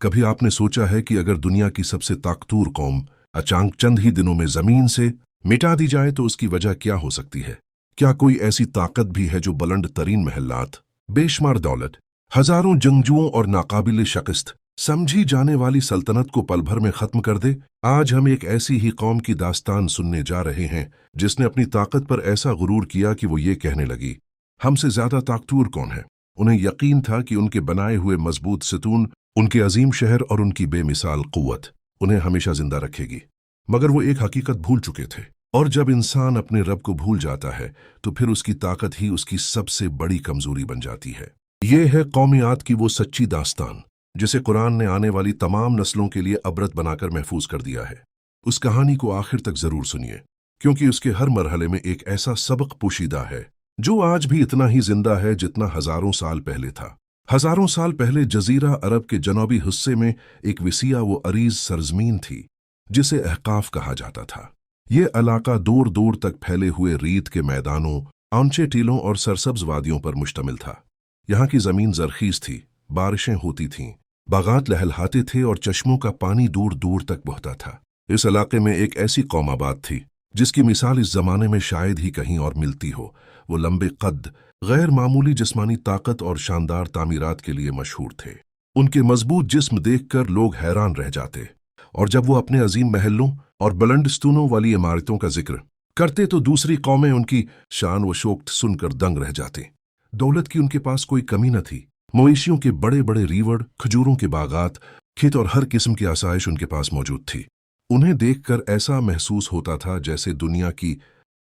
कभी आपने सोचा है कि अगर दुनिया की सबसे ताकतवर कौम अचानक चंद ही दिनों में जमीन से मिटा दी जाए तो उसकी वजह क्या हो सकती है? क्या कोई ऐसी ताकत भी है जो बुलंद तरीन महलात, बेशुमार दौलत, हजारों जंगजुओं और नाकाबिल शिकस्त समझी जाने वाली सल्तनत को पल भर में खत्म कर दे? आज हम एक ऐसी ही कौम की दास्तान सुनने जा रहे हैं जिसने अपनी ताकत पर ऐसा गुरूर किया कि वो ये कहने लगी, हमसे ज्यादा ताकतवर कौन है? उन्हें यकीन था कि उनके बनाए हुए मजबूत सितून, उनके अजीम शहर और उनकी बेमिसाल कुव्वत उन्हें हमेशा जिंदा रखेगी। मगर वो एक हकीकत भूल चुके थे, और जब इंसान अपने रब को भूल जाता है तो फिर उसकी ताकत ही उसकी सबसे बड़ी कमजोरी बन जाती है। ये है कौमियात की वो सच्ची दास्तान जिसे कुरान ने आने वाली तमाम नस्लों के लिए अबरत बनाकर महफूज कर दिया है। उस कहानी को आखिर तक जरूर सुनिए, क्योंकि उसके हर मरहले में एक ऐसा सबक पोशीदा है जो आज भी इतना ही जिंदा है जितना हजारों साल पहले था। हजारों साल पहले जजीरा अरब के जनूबी हिस्से में एक विसिया वो अरीज सरजमीन थी जिसे अहकाफ कहा जाता था। ये इलाका दूर दूर तक फैले हुए रेत के मैदानों, ऊंचे टीलों और सरसब्ज वादियों पर मुश्तमिल था। यहाँ की जमीन जरखीज थी, बारिशें होती थीं, बागात लहलहाते थे और चश्मों का पानी दूर दूर तक बहता था। इस इलाके में एक ऐसी कौम आबाद थी जिसकी मिसाल इस जमाने में शायद ही कहीं और मिलती हो। वो लंबे कद, गैर मामूली जिस्मानी ताकत और शानदार तामीरात के लिए मशहूर थे। उनके मजबूत जिस्म देखकर लोग हैरान रह जाते, और जब वो अपने अजीम महलों और बुलंद स्तूनों वाली इमारतों का जिक्र करते तो दूसरी कौमें उनकी शान व शौकत सुनकर दंग रह जाते। दौलत की उनके पास कोई कमी न थी। मवेशियों के बड़े बड़े रीवड़, खजूरों के बागात, खेत और हर किस्म की आसाइश उनके पास मौजूद थी। उन्हें देखकर ऐसा महसूस होता था जैसे दुनिया की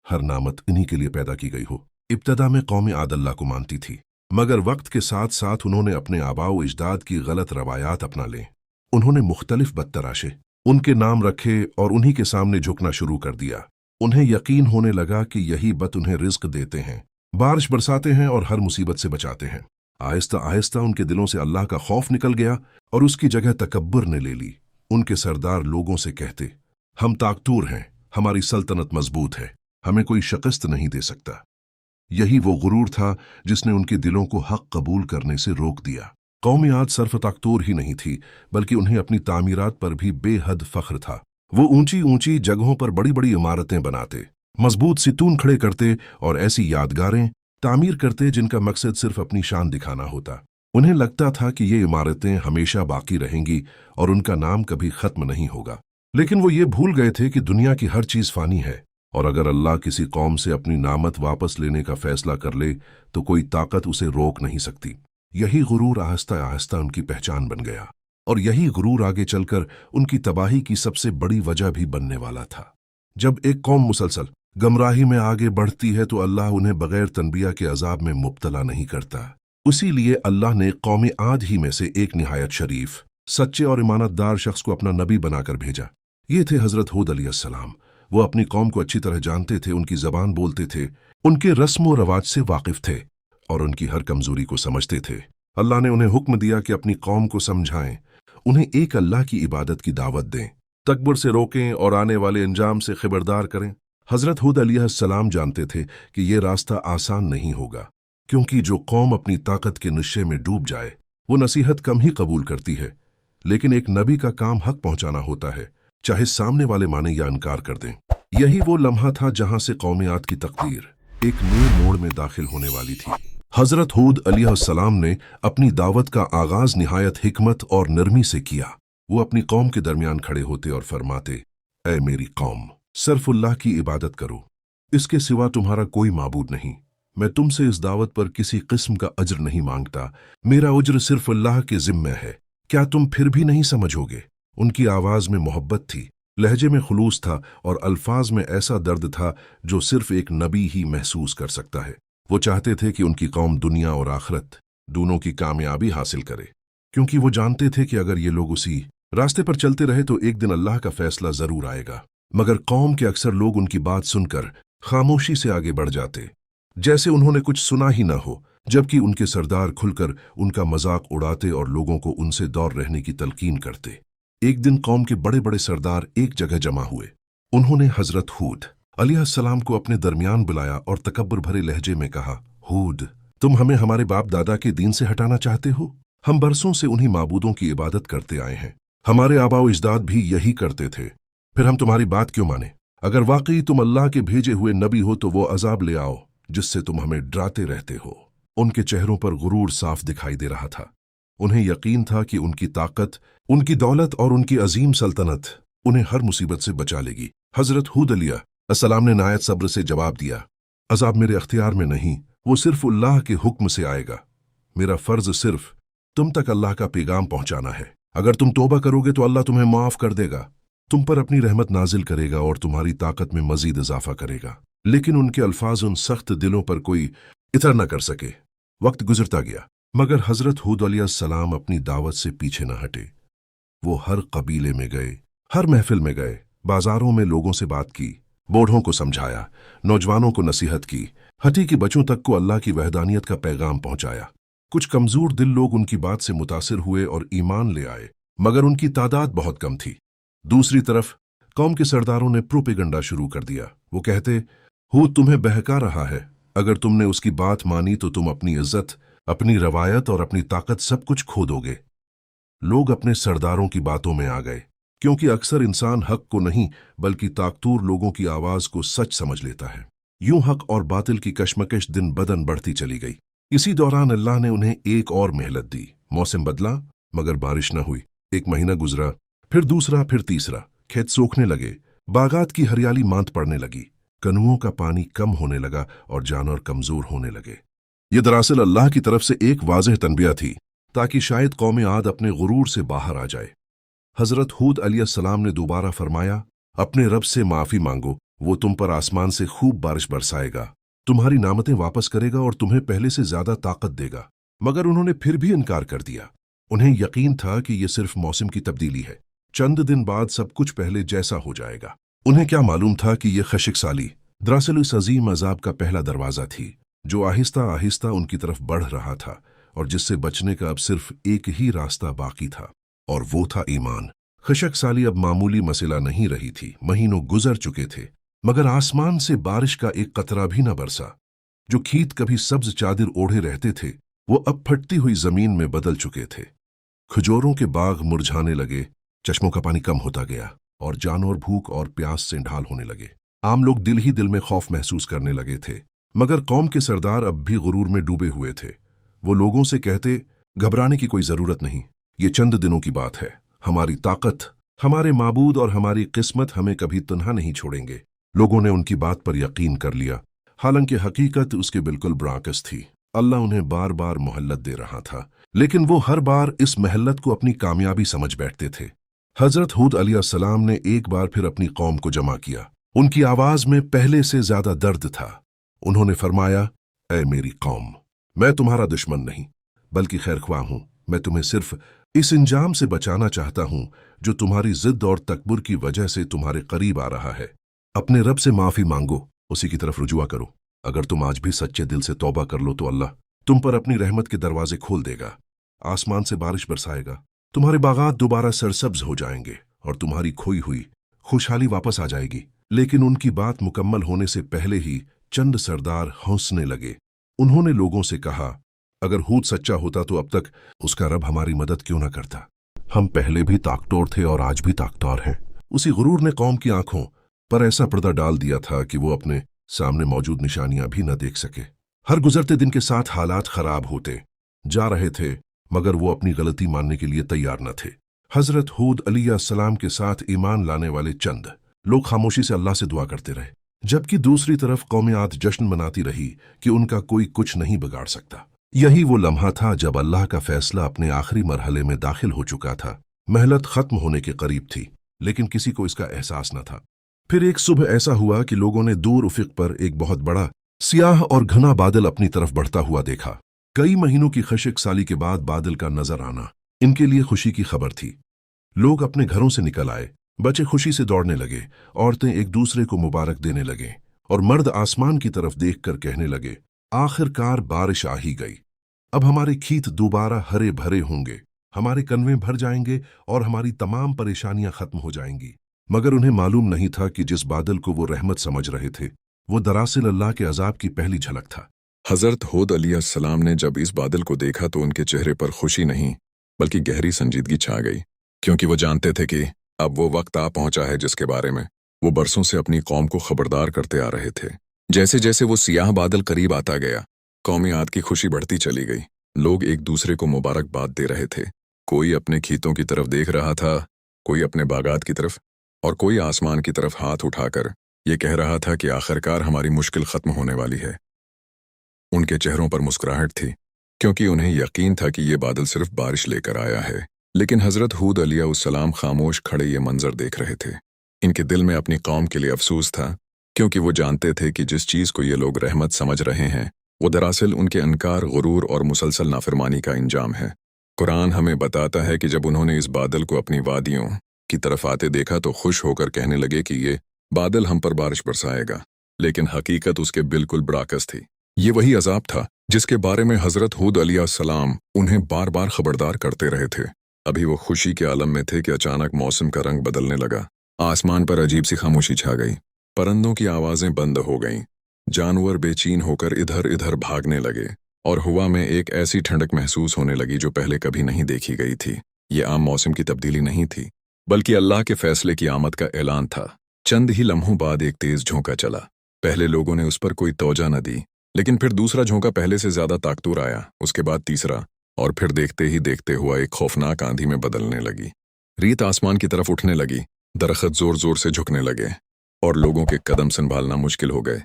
हर नामत इन्हीं के लिए पैदा की गई हो। इब्तदा में कौम आद अल्लाह को मानती थी, मगर वक्त के साथ साथ उन्होंने अपने आबाओ इजदाद की गलत रवायात अपना लें। उन्होंने मुख्तलिफ बदतराशे उनके नाम रखे और उन्हीं के सामने झुकना शुरू कर दिया। उन्हें यकीन होने लगा कि यही बत उन्हें रिज्क देते हैं, बारिश बरसाते हैं और हर मुसीबत से बचाते हैं। आहिस्ता आहिस्ता उनके दिलों से अल्लाह का खौफ निकल गया और उसकी जगह तकब्बुर ने ले ली। उनके सरदार लोगों से कहते, हम ताकतवर हैं, हमारी सल्तनत मजबूत है, हमें कोई शिकस्त नहीं दे सकता। यही वो गुरूर था जिसने उनके दिलों को हक कबूल करने से रोक दिया। कौम आद सिर्फ ताकतवर ही नहीं थी, बल्कि उन्हें अपनी तामीरात पर भी बेहद फख्र था। वो ऊंची ऊंची जगहों पर बड़ी बड़ी इमारतें बनाते, मजबूत सितून खड़े करते और ऐसी यादगारें तामीर करते जिनका मकसद सिर्फ अपनी शान दिखाना होता। उन्हें लगता था कि ये इमारतें हमेशा बाकी रहेंगी और उनका नाम कभी खत्म नहीं होगा। लेकिन वो ये भूल गए थे कि दुनिया की हर चीज फानी है, और अगर अल्लाह किसी कौम से अपनी नामत वापस लेने का फैसला कर ले तो कोई ताकत उसे रोक नहीं सकती। यही गुरूर आहिस्ता आहिस्ता उनकी पहचान बन गया, और यही गुरूर आगे चलकर उनकी तबाही की सबसे बड़ी वजह भी बनने वाला था। जब एक कौम मुसलसल गमराही में आगे बढ़ती है तो अल्लाह उन्हें बगैर तनबिया के अजाब में मुब्तला नहीं करता। उसी लिए अल्लाह ने कौम आद ही में से एक निहायत शरीफ, सच्चे और ईमानतदार शख्स को अपना नबी बनाकर भेजा। ये थे हजरत हूद अलैहिस्सलाम। वो अपनी कौम को अच्छी तरह जानते थे, उनकी जबान बोलते थे, उनके रस्म व रवाज से वाकिफ थे और उनकी हर कमजोरी को समझते थे। अल्लाह ने उन्हें हुक्म दिया कि अपनी कौम को समझाएं, उन्हें एक अल्लाह की इबादत की दावत दें, तकबर से रोकें और आने वाले अंजाम से खबरदार करें। हजरत हूद अलैहिस्सलाम जानते थे कि ये रास्ता आसान नहीं होगा, क्योंकि जो कौम अपनी ताकत के नशे में डूब जाए वो नसीहत कम ही कबूल करती है। लेकिन एक नबी का काम हक पहुंचाना होता है, चाहे सामने वाले माने या इनकार कर दें। यही वो लम्हा था जहां से कौम आद की तकदीर एक नए मोड़ में दाखिल होने वाली थी। हजरत हूद अलैहिस्सलाम ने अपनी दावत का आगाज निहायत हिकमत और नरमी से किया। वो अपनी कौम के दरमियान खड़े होते और फरमाते, ऐ मेरी कौम, सिर्फ अल्लाह की इबादत करो, इसके सिवा तुम्हारा कोई माबूद नहीं। मैं तुमसे इस दावत पर किसी किस्म का अज्र नहीं मांगता, मेरा उज्र सिर्फ अल्लाह के जिम्मे है। क्या तुम फिर भी नहीं समझोगे? उनकी आवाज में मोहब्बत थी, लहजे में खुलूस था और अल्फाज में ऐसा दर्द था जो सिर्फ एक नबी ही महसूस कर सकता है। वो चाहते थे कि उनकी कौम दुनिया और आखिरत दोनों की कामयाबी हासिल करे, क्योंकि वो जानते थे कि अगर ये लोग उसी रास्ते पर चलते रहे तो एक दिन अल्लाह का फैसला जरूर आएगा। मगर कौम के अक्सर लोग उनकी बात सुनकर खामोशी से आगे बढ़ जाते, जैसे उन्होंने कुछ सुना ही ना हो, जबकि उनके सरदार खुलकर उनका मजाक उड़ाते और लोगों को उनसे दौर रहने की तलकीन करते। एक दिन कौम के बड़े बड़े सरदार एक जगह जमा हुए। उन्होंने हजरत हूद अलैहिस्सलाम को अपने दरमियान बुलाया और तकब्बुर भरे लहजे में कहा, हूद, तुम हमें हमारे बाप दादा के दीन से हटाना चाहते हो? हम बरसों से उन्हीं माबूदों की इबादत करते आए हैं। हमारे आबाओ अजदाद भी यही करते थे। फिर हम तुम्हारी बात क्यों माने? अगर वाकई तुम अल्लाह के भेजे हुए नबी हो तो वो अजाब ले आओ जिससे तुम हमें डराते रहते हो। उनके चेहरों पर गुरूर साफ दिखाई दे रहा था। उन्हें यकीन था कि उनकी ताकत, उनकी दौलत और उनकी अजीम सल्तनत उन्हें हर मुसीबत से बचा लेगी। हजरत हूद अलैहिस्सलाम ने नायत सब्र से जवाब दिया, अजाब मेरे अख्तियार में नहीं, वो सिर्फ अल्लाह के हुक्म से आएगा। मेरा फर्ज सिर्फ तुम तक अल्लाह का पैगाम पहुंचाना है। अगर तुम तौबा करोगे तो अल्लाह तुम्हें माफ कर देगा, तुम पर अपनी रहमत नाजिल करेगा और तुम्हारी ताकत में मजीद इजाफा करेगा। लेकिन उनके अल्फाज उन सख्त दिलों पर कोई इतर न कर सके। वक्त गुजरता गया मगर हजरत हूद अलैहिस्सलाम अपनी दावत से पीछे न हटे। वो हर कबीले में गए, हर महफिल में गए, बाजारों में लोगों से बात की, बूढ़ों को समझाया, नौजवानों को नसीहत की, हटी की बच्चों तक को अल्लाह की वहदानियत का पैगाम पहुंचाया। कुछ कमजोर दिल लोग उनकी बात से मुतासिर हुए और ईमान ले आए, मगर उनकी तादाद बहुत कम थी। दूसरी तरफ कौम के सरदारों ने प्रोपेगंडा शुरू कर दिया। वो कहते, हूद तुम्हें बहका रहा है, अगर तुमने उसकी बात मानी तो तुम अपनी इज्जत, अपनी रवायत और अपनी ताकत सब कुछ खो दोगे। लोग अपने सरदारों की बातों में आ गए, क्योंकि अक्सर इंसान हक को नहीं बल्कि ताकतूर लोगों की आवाज को सच समझ लेता है। यूं हक और बातिल की कशमकश दिन बदन बढ़ती चली गई। इसी दौरान अल्लाह ने उन्हें एक और मेहलत दी। मौसम बदला मगर बारिश न हुई। एक महीना गुजरा, फिर दूसरा, फिर तीसरा। खेत सूखने लगे, बागात की हरियाली मांद पड़ने लगी, कनुओं का पानी कम होने लगा और जानवर कमजोर होने लगे। ये दरअसल अल्लाह की तरफ से एक वाज़ेह तनबिया थी ताकि शायद कौम आद अपने गुरूर से बाहर आ जाए। हजरत हूद अलैहिस्सलाम ने दोबारा फरमाया, अपने रब से माफी मांगो, वो तुम पर आसमान से खूब बारिश बरसाएगा, तुम्हारी नामतें वापस करेगा और तुम्हें पहले से ज्यादा ताकत देगा। मगर उन्होंने फिर भी इनकार कर दिया। उन्हें यकीन था कि यह सिर्फ मौसम की तब्दीली है, चंद दिन बाद सब कुछ पहले जैसा हो जाएगा। उन्हें क्या मालूम था कि यह खशिक साली दरअसल इस अजीम अजाब का पहला दरवाजा थी जो आहिस्ता आहिस्ता उनकी तरफ बढ़ रहा था और जिससे बचने का अब सिर्फ एक ही रास्ता बाकी था, और वो था ईमान। खशक साली अब मामूली मसला नहीं रही थी। महीनों गुजर चुके थे मगर आसमान से बारिश का एक कतरा भी न बरसा। जो खेत कभी सब्ज चादर ओढ़े रहते थे वो अब फटती हुई जमीन में बदल चुके थे। खजूरों के बाग मुरझाने लगे, चश्मों का पानी कम होता गया और जानवर भूख और प्यास से ढाल होने लगे। आम लोग दिल ही दिल में खौफ महसूस करने लगे थे, मगर कौम के सरदार अब भी गुरूर में डूबे हुए थे। वो लोगों से कहते, घबराने की कोई जरूरत नहीं, ये चंद दिनों की बात है। हमारी ताकत, हमारे माबूद और हमारी किस्मत हमें कभी तन्हा नहीं छोड़ेंगे। लोगों ने उनकी बात पर यकीन कर लिया, हालांकि हकीकत उसके बिल्कुल बराकस थी। अल्लाह उन्हें बार बार मोहल्लत दे रहा था, लेकिन वो हर बार इस मोहल्लत को अपनी कामयाबी समझ बैठते थे। हजरत हूद अलैहिस्सलाम ने एक बार फिर अपनी कौम को जमा किया। उनकी आवाज में पहले से ज्यादा दर्द था। उन्होंने फरमाया, ऐ मेरी कौम, मैं तुम्हारा दुश्मन नहीं बल्कि खैरख्वाह हूं। मैं तुम्हें सिर्फ इस इंजाम से बचाना चाहता हूं जो तुम्हारी जिद और तकबर की वजह से तुम्हारे करीब आ रहा है। अपने रब से माफी मांगो, उसी की तरफ रुजुआ करो। अगर तुम आज भी सच्चे दिल से तौबा कर लो तो अल्लाह तुम पर अपनी रहमत के दरवाजे खोल देगा, आसमान से बारिश बरसाएगा, तुम्हारे बागात दोबारा सरसब्ज हो जाएंगे और तुम्हारी खोई हुई खुशहाली वापस आ जाएगी। लेकिन उनकी बात मुकम्मल होने से पहले ही चंद सरदार हंसने लगे। उन्होंने लोगों से कहा, अगर हूद सच्चा होता तो अब तक उसका रब हमारी मदद क्यों न करता। हम पहले भी ताकतवर थे और आज भी ताकतवर हैं। उसी गुरूर ने कौम की आंखों पर ऐसा पर्दा डाल दिया था कि वो अपने सामने मौजूद निशानियां भी न देख सके। हर गुजरते दिन के साथ हालात खराब होते जा रहे थे, मगर वो अपनी गलती मानने के लिए तैयार न थे। हजरत हूद अलैहिस्सलाम के साथ ईमान लाने वाले चंद लोग खामोशी से अल्लाह से दुआ करते रहे, जबकि दूसरी तरफ कौम आद जश्न मनाती रही कि उनका कोई कुछ नहीं बिगाड़ सकता। यही वो लम्हा था जब अल्लाह का फैसला अपने आखिरी मरहले में दाखिल हो चुका था। मेहनत खत्म होने के करीब थी, लेकिन किसी को इसका एहसास न था। फिर एक सुबह ऐसा हुआ कि लोगों ने दूर उफिक पर एक बहुत बड़ा सियाह और घना बादल अपनी तरफ बढ़ता हुआ देखा। कई महीनों की खशिक साली के बाद बादल का नजर आना इनके लिए खुशी की खबर थी। लोग अपने घरों से निकल आए, बच्चे खुशी से दौड़ने लगे, औरतें एक दूसरे को मुबारक देने लगे और मर्द आसमान की तरफ देखकर कहने लगे, आखिरकार बारिश आ ही गई। अब हमारे खेत दोबारा हरे भरे होंगे, हमारे कन्वे भर जाएंगे और हमारी तमाम परेशानियां खत्म हो जाएंगी। मगर उन्हें मालूम नहीं था कि जिस बादल को वो रहमत समझ रहे थे वो दरअसल अल्लाह के अजाब की पहली झलक था। حضرت ہود علیہ السلام نے جب اس بادل کو دیکھا تو ان کے چہرے پر خوشی نہیں بلکہ گہری سنجیدگی چھا گئی، کیونکہ وہ جانتے تھے کہ اب وہ وقت آ پہنچا ہے جس کے بارے میں وہ برسوں سے اپنی قوم کو خبردار کرتے آ رہے تھے۔ جیسے جیسے وہ سیاہ بادل قریب آتا گیا، قومی عاد کی خوشی بڑھتی چلی گئی۔ لوگ ایک دوسرے کو مبارکباد دے رہے تھے، کوئی اپنے کھیتوں کی طرف دیکھ رہا تھا، کوئی اپنے باغات کی طرف، اور کوئی آسمان کی طرف ہاتھ اٹھا کر یہ کہہ رہا تھا کہ آخرکار ہماری مشکل ختم ہونے والی ہے۔ ان کے چہروں پر مسکراہٹ تھی، کیونکہ انہیں یقین تھا کہ یہ بادل صرف بارش لے کر آیا ہے۔ لیکن حضرت ہود علیہ السلام خاموش کھڑے یہ منظر دیکھ رہے تھے۔ ان کے دل میں اپنی قوم کے لیے افسوس تھا، کیونکہ وہ جانتے تھے کہ جس چیز کو یہ لوگ رحمت سمجھ رہے ہیں وہ دراصل ان کے انکار، غرور اور مسلسل نافرمانی کا انجام ہے۔ قرآن ہمیں بتاتا ہے کہ جب انہوں نے اس بادل کو اپنی وادیوں کی طرف آتے دیکھا تو خوش ہو کر کہنے لگے کہ یہ بادل ہم پر بارش برسائے گا، لیکن حقیقت اس کے بالکل برعکس تھی۔ یہ وہی عذاب تھا جس کے بارے میں حضرت ہود علیہ السلام انہیں بار بار خبردار کرتے رہے تھے۔ ابھی وہ خوشی کے عالم میں تھے کہ اچانک موسم کا رنگ بدلنے لگا۔ آسمان پر عجیب سی خاموشی چھا گئی، پرندوں کی آوازیں بند ہو گئیں، جانور بے چین ہو کر ادھر ادھر بھاگنے لگے، اور ہوا میں ایک ایسی ٹھنڈک محسوس ہونے لگی جو پہلے کبھی نہیں دیکھی گئی تھی۔ یہ عام موسم کی تبدیلی نہیں تھی، بلکہ اللہ کے فیصلے کی آمد کا اعلان تھا۔ چند ہی لمحوں بعد ایک تیز جھونکا چلا۔ پہلے لوگوں نے اس پر کوئی توجہ نہ دی، لیکن پھر دوسرا جھونکا پہلے سے زیادہ طاقتور آیا، اس کے بعد تیسرا، اور پھر دیکھتے ہی دیکھتے ہوا ایک خوفناک آندھی میں بدلنے لگی۔ ریت آسمان کی طرف اٹھنے لگی، درخت زور زور سے جھکنے لگے، اور لوگوں کے قدم سنبھالنا مشکل ہو گئے۔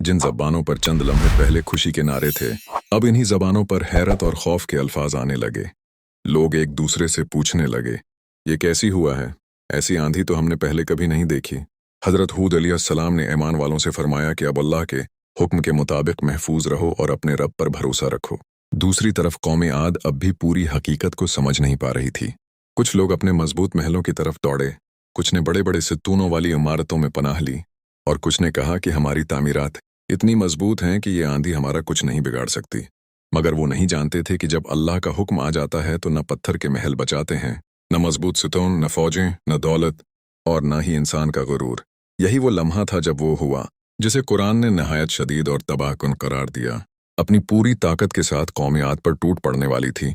جن زبانوں پر چند لمحے پہلے خوشی کے نعرے تھے، اب انہی زبانوں پر حیرت اور خوف کے الفاظ آنے لگے۔ لوگ ایک دوسرے سے پوچھنے لگے، یہ کیسی ہوا ہے؟ ایسی آندھی تو ہم نے پہلے کبھی نہیں دیکھی۔ حضرت ہود علیہ السلام نے ایمان والوں سے فرمایا کہ اب اللہ کے حکم کے مطابق محفوظ رہو اور اپنے رب پر بھروسہ رکھو۔ دوسری طرف قوم عاد اب بھی پوری حقیقت کو سمجھ نہیں پا رہی تھی۔ کچھ لوگ اپنے مضبوط محلوں کی طرف دوڑے، کچھ نے بڑے بڑے ستونوں والی عمارتوں میں پناہ لی، اور کچھ نے کہا کہ ہماری تعمیرات اتنی مضبوط ہیں کہ یہ آندھی ہمارا کچھ نہیں بگاڑ سکتی۔ مگر وہ نہیں جانتے تھے کہ جب اللہ کا حکم آ جاتا ہے تو نہ پتھر کے محل بچاتے ہیں، نہ مضبوط ستون، نہ فوجیں، نہ دولت، اور نہ ہی انسان کا غرور۔ یہی وہ لمحہ تھا جب وہ ہوا جسے قرآن نے نہایت شدید اور تباہ کن قرار دیا، اپنی پوری طاقت کے ساتھ قوم عاد پر ٹوٹ پڑنے والی تھی،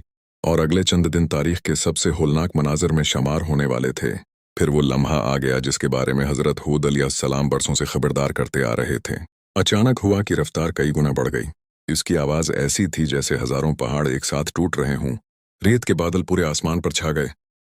اور اگلے چند دن تاریخ کے سب سے ہولناک مناظر میں شمار ہونے والے تھے۔ پھر وہ لمحہ آ گیا جس کے بارے میں حضرت ہود علیہ السلام برسوں سے خبردار کرتے آ رہے تھے۔ اچانک ہوا کی رفتار کئی گنا بڑھ گئی۔ اس کی آواز ایسی تھی جیسے ہزاروں پہاڑ ایک ساتھ ٹوٹ رہے ہوں۔ ریت کے بادل پورے آسمان پر چھا گئے،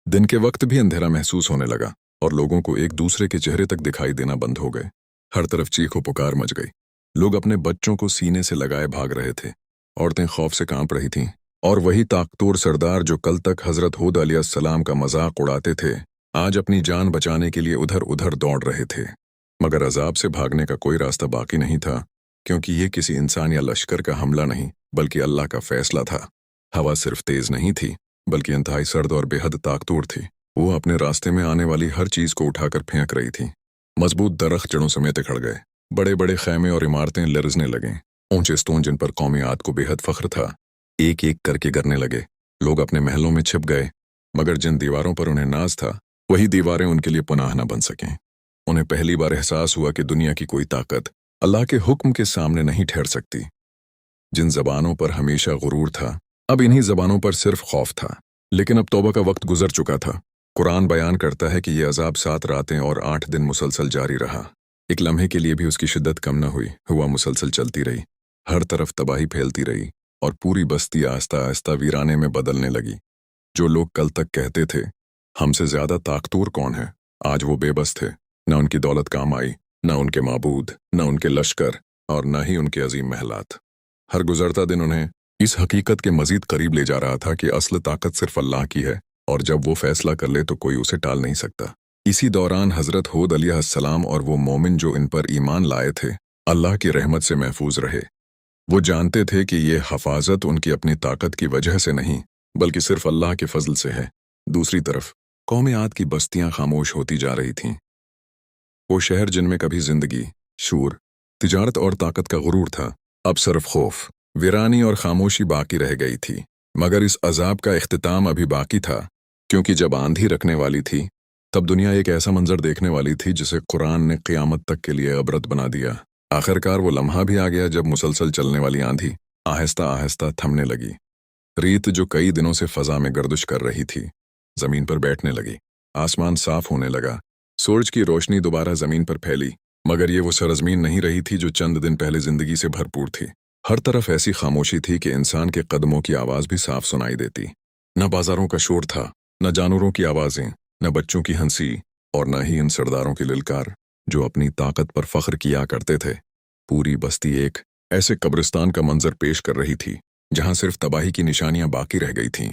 دن کے وقت بھی اندھیرا محسوس ہونے لگا، اور لوگوں کو ایک دوسرے کے چہرے تک دکھائی دینا بند ہو گئے۔ ہر طرف چیخ و پکار مچ گئی، لوگ اپنے بچوں کو سینے سے لگائے بھاگ رہے تھے، عورتیں خوف سے کانپ رہی تھیں، اور وہی طاقتور سردار جو کل تک حضرت ہود علیہ السلام کا مذاق اڑاتے تھے آج اپنی جان بچانے کے لیے ادھر ادھر دوڑ رہے تھے۔ مگر عذاب سے بھاگنے کا کوئی راستہ باقی نہیں تھا، کیونکہ یہ کسی انسان یا لشکر کا حملہ نہیں بلکہ اللہ کا فیصلہ تھا۔ ہوا صرف تیز نہیں تھی بلکہ انتہائی سرد اور بے حد طاقتور تھی۔ وہ اپنے راستے میں آنے والی ہر چیز کو اٹھا کر پھینک رہی تھی۔ مضبوط درخت جڑوں سمیت اکھڑ گئے، بڑے بڑے خیمے اور عمارتیں لرزنے لگیں، اونچے ستون جن پر قوم عاد کو بے حد فخر تھا ایک ایک کر کے گرنے لگے۔ لوگ اپنے محلوں میں چھپ گئے، مگر جن دیواروں پر انہیں ناز تھا وہی دیواریں ان کے لیے پناہ نہ بن سکیں۔ انہیں پہلی بار احساس ہوا کہ دنیا کی کوئی طاقت اللہ کے حکم کے سامنے نہیں ٹھہر سکتی۔ جن زبانوں پر ہمیشہ غرور تھا اب انہی زبانوں پر صرف خوف تھا۔ لیکن اب توبہ کا وقت گزر چکا تھا۔ قرآن بیان کرتا ہے کہ یہ عذاب 7 راتیں اور 8 دن مسلسل جاری رہا۔ ایک لمحے کے لیے بھی اس کی شدت کم نہ ہوئی، ہوا مسلسل چلتی رہی، ہر طرف تباہی پھیلتی رہی، اور پوری بستی آہستہ آہستہ ویرانے میں بدلنے لگی۔ جو لوگ کل تک کہتے تھے ہم سے زیادہ طاقتور کون ہے، آج وہ بے بس تھے۔ نہ ان کی دولت کام آئی، نہ ان کے معبود، نہ ان کے لشکر، اور نہ ہی ان کے عظیم محلات۔ ہر گزرتا دن انہیں اس حقیقت کے مزید قریب لے جا رہا تھا کہ اصل طاقت صرف اللہ کی ہے، اور جب وہ فیصلہ کر لے تو کوئی اسے ٹال نہیں سکتا۔ اسی دوران حضرت ہود علیہ السلام اور وہ مومن جو ان پر ایمان لائے تھے اللہ کی رحمت سے محفوظ رہے۔ وہ جانتے تھے کہ یہ حفاظت ان کی اپنی طاقت کی وجہ سے نہیں بلکہ صرف اللہ کے فضل سے ہے۔ دوسری طرف قوم عاد کی بستیاں خاموش ہوتی جا رہی تھیں۔ وہ شہر جن میں کبھی زندگی، شور، تجارت اور طاقت کا غرور تھا، اب صرف خوف، ویرانی اور خاموشی باقی رہ گئی تھی۔ مگر اس عذاب کا اختتام ابھی باقی تھا، کیونکہ جب آندھی رکھنے والی تھی تب دنیا ایک ایسا منظر دیکھنے والی تھی جسے قرآن نے قیامت تک کے لیے عبرت بنا دیا۔ आखिरकार वो लम्हा भी आ गया जब मुसलसल चलने वाली आंधी आहिस्ता आहिस्ता थमने लगी। रेत जो कई दिनों से फजा में गर्दिश कर रही थी, जमीन पर बैठने लगी। आसमान साफ होने लगा। सूरज की रोशनी दोबारा जमीन पर फैली, मगर ये वो सरजमीन नहीं रही थी जो चंद दिन पहले जिंदगी से भरपूर थी। हर तरफ ऐसी खामोशी थी कि इंसान के कदमों की आवाज भी साफ सुनाई देती। न बाजारों का शोर था, न जानवरों की आवाजें, न बच्चों की हंसी, और न ही इन सरदारों की ललकार जो अपनी ताकत पर फख्र किया करते थे। पूरी बस्ती एक ऐसे कब्रिस्तान का मंजर पेश कर रही थी जहां सिर्फ तबाही की निशानियां बाकी रह गई थीं।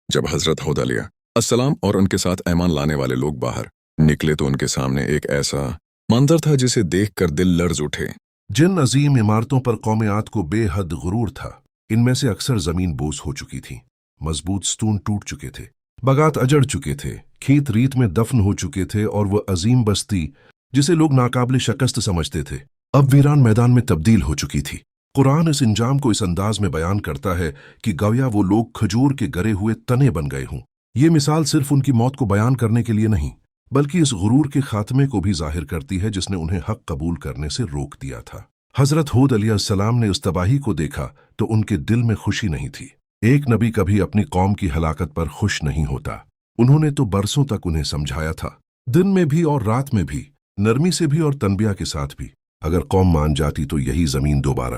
जब हजरत हूद अलैहि अस्सलाम और उनके साथ ऐमान लाने वाले लोग बाहर निकले तो उनके सामने एक ऐसा मंजर था जिसे देखकर दिल लर्ज उठे। जिन अजीम इमारतों पर कौम आद को बेहद गुरूर था, इनमें से अक्सर जमीन बोझ हो चुकी थी। मजबूत स्तून टूट चुके थे, बगात अजड़ चुके थे, खेत रीत में दफन हो चुके थे, और वह अजीम बस्ती जिसे लोग नाकाबिल शिकस्त समझते थे अब वीरान मैदान में तब्दील हो चुकी थी। कुरान इस इंजाम को इस अंदाज में बयान करता है कि गोया वो लोग खजूर के गरे हुए तने बन गए हों। ये मिसाल सिर्फ उनकी मौत को बयान करने के लिए नहीं, बल्कि इस गुरूर के खात्मे को भी जाहिर करती है जिसने उन्हें हक कबूल करने से रोक दिया था। हजरत हूद अलैहिस्सलाम ने उस तबाही को देखा तो उनके दिल में खुशी नहीं थी। एक नबी कभी अपनी कौम की हलाकत पर खुश नहीं होता। उन्होंने तो बरसों तक उन्हें समझाया था, दिन में भी और रात में भी, नरमी से भी और तनबिया के साथ भी। अगर कौम मान जाती तो यही जमीन दोबारा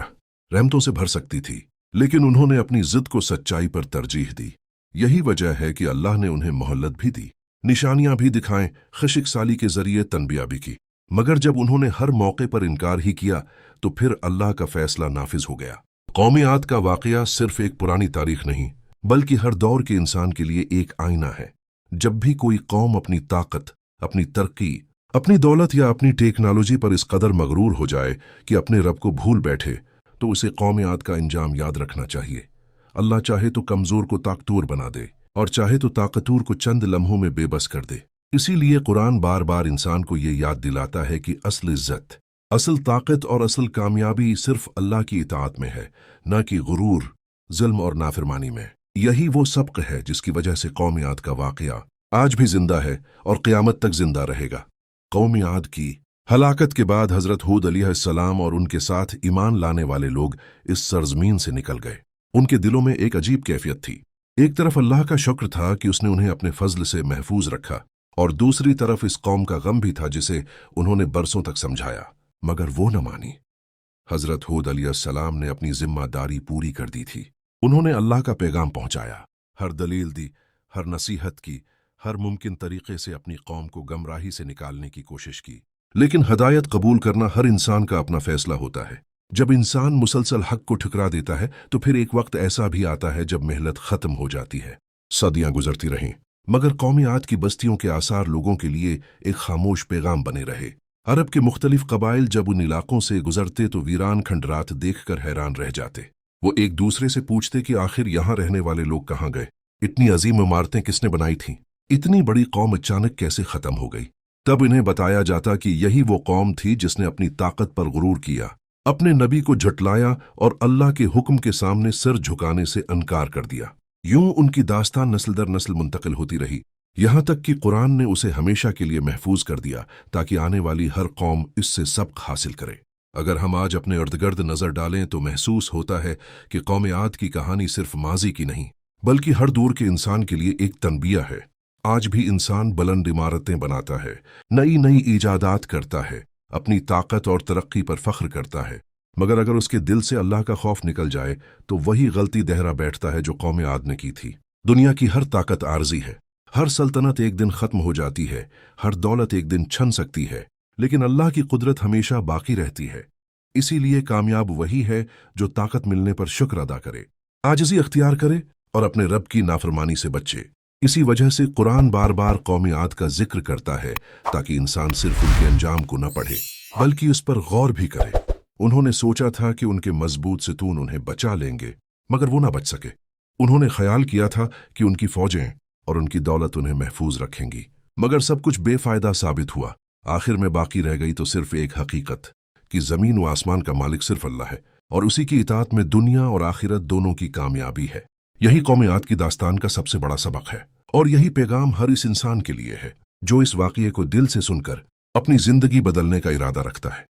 रहमतों से भर सकती थी, लेकिन उन्होंने अपनी जिद को सच्चाई पर तरजीह दी। यही वजह है कि अल्लाह ने उन्हें मोहल्लत भी दी, निशानियां भी दिखाएं, खशिक साली के जरिए तनबिया भी की। मगर जब उन्होंने हर मौके पर इनकार ही किया तो फिर अल्लाह का फैसला नाफिज हो गया। कौम आद का वाकया सिर्फ एक पुरानी तारीख नहीं, बल्कि हर दौर के इंसान के लिए एक आईना है। जब भी कोई कौम अपनी ताकत, अपनी तरक्की, अपनी दौलत या अपनी टेक्नोलॉजी पर इस कदर मगरूर हो जाए कि अपने रब को भूल बैठे, तो उसे कौम आद का इंजाम याद रखना चाहिए। अल्लाह चाहे तो कमजोर को ताकतूर बना दे, और चाहे तो ताकतूर को चंद लम्हों में बेबस कर दे। इसीलिए कुरान बार बार इंसान को ये याद दिलाता है कि असल इज्जत, असल ताकत और असल कामयाबी सिर्फ अल्लाह की इताअत में है, न कि गुरूर, जुल्म और नाफरमानी में। यही वो सबक है जिसकी वजह से कौम आद का वाकया आज भी जिंदा है और क़यामत तक जिंदा रहेगा। कौम आद की हलाकत के बाद हजरत हूद अलैहिस्सलाम और उनके साथ ईमान लाने वाले लोग इस सरजमीन से निकल गए। उनके दिलों में एक अजीब कैफियत थी। एक तरफ अल्लाह का शुक्र था कि उसने उन्हें अपने फजल से महफूज रखा, और दूसरी तरफ इस कौम का गम भी था जिसे उन्होंने बरसों तक समझाया, मगर वो न मानी। हजरत हूद अलैहिस्सलाम ने अपनी जिम्मेदारी पूरी कर दी थी। उन्होंने अल्लाह का पैगाम पहुंचाया, हर दलील दी, हर नसीहत की, हर मुमकिन तरीके से अपनी कौम को गमराही से निकालने की कोशिश की। लेकिन हदायत कबूल करना हर इंसान का अपना फैसला होता है। जब इंसान मुसलसल हक को ठुकरा देता है तो फिर एक वक्त ऐसा भी आता है जब मेहनत खत्म हो जाती है। सदियां गुजरती रहीं, मगर कौम आद की बस्तियों के आसार लोगों के लिए एक खामोश पैगाम बने रहे। अरब के मुख्तलिफ कबाइल जब उन इलाकों से गुजरते तो वीरान खंडरात देखकर हैरान रह जाते। वो एक दूसरे से पूछते कि आखिर यहाँ रहने वाले लोग कहाँ गए? इतनी अजीम इमारतें किसने बनाई थीं? इतनी बड़ी कौम अचानक कैसे खत्म हो गई? तब इन्हें बताया जाता कि यही वो कौम थी जिसने अपनी ताकत पर गुरूर किया, अपने नबी को झुटलाया और अल्लाह के हुक्म के सामने सिर झुकाने से इनकार कर दिया। यूं उनकी दास्तान नस्ल दर नस्ल मुंतकिल होती रही, यहाँ तक कि कुरान ने उसे हमेशा के लिए महफूज कर दिया ताकि आने वाली हर कौम इससे सबक हासिल करे। अगर हम आज अपने इर्द-गिर्द नजर डालें तो महसूस होता है कि कौम आद की कहानी सिर्फ माजी की नहीं, बल्कि हर दौर के इंसान के लिए एक तनबिया है। आज भी इंसान बुलंद इमारतें बनाता है, नई नई ईजादात करता है, अपनी ताकत और तरक्की पर फख्र करता है, मगर अगर उसके दिल से अल्लाह का खौफ निकल जाए तो वही गलती दोहरा बैठता है जो कौम आद ने की थी। दुनिया की हर ताकत आर्जी है, हर सल्तनत एक दिन खत्म हो जाती है, हर दौलत एक दिन छन सकती है, लेकिन अल्लाह की कुदरत हमेशा बाकी रहती है। इसीलिए कामयाब वही है जो ताकत मिलने पर शुक्र अदा करे, आजिज़ी अख्तियार करे और अपने रब की नाफरमानी से बचे। इसी वजह से कुरान बार बार कौम आद का जिक्र करता है ताकि इंसान सिर्फ उनके अंजाम को न पढ़े बल्कि उस पर गौर भी करे। उन्होंने सोचा था कि उनके मजबूत सितून उन्हें बचा लेंगे, मगर वो न बच सके। उन्होंने ख्याल किया था कि उनकी फौजें और उनकी दौलत उन्हें महफूज रखेंगी, मगर सब कुछ बेफायदा साबित हुआ। आखिर में बाकी रह गई तो सिर्फ एक हकीकत कि जमीन व आसमान का मालिक सिर्फ अल्लाह है और उसी की इताअत में दुनिया और आखिरत दोनों की कामयाबी है। यही कौम आद की दास्तान का सबसे बड़ा सबक है, और यही पैगाम हर इस इंसान के लिए है जो इस वाक़ये को दिल से सुनकर अपनी जिंदगी बदलने का इरादा रखता है।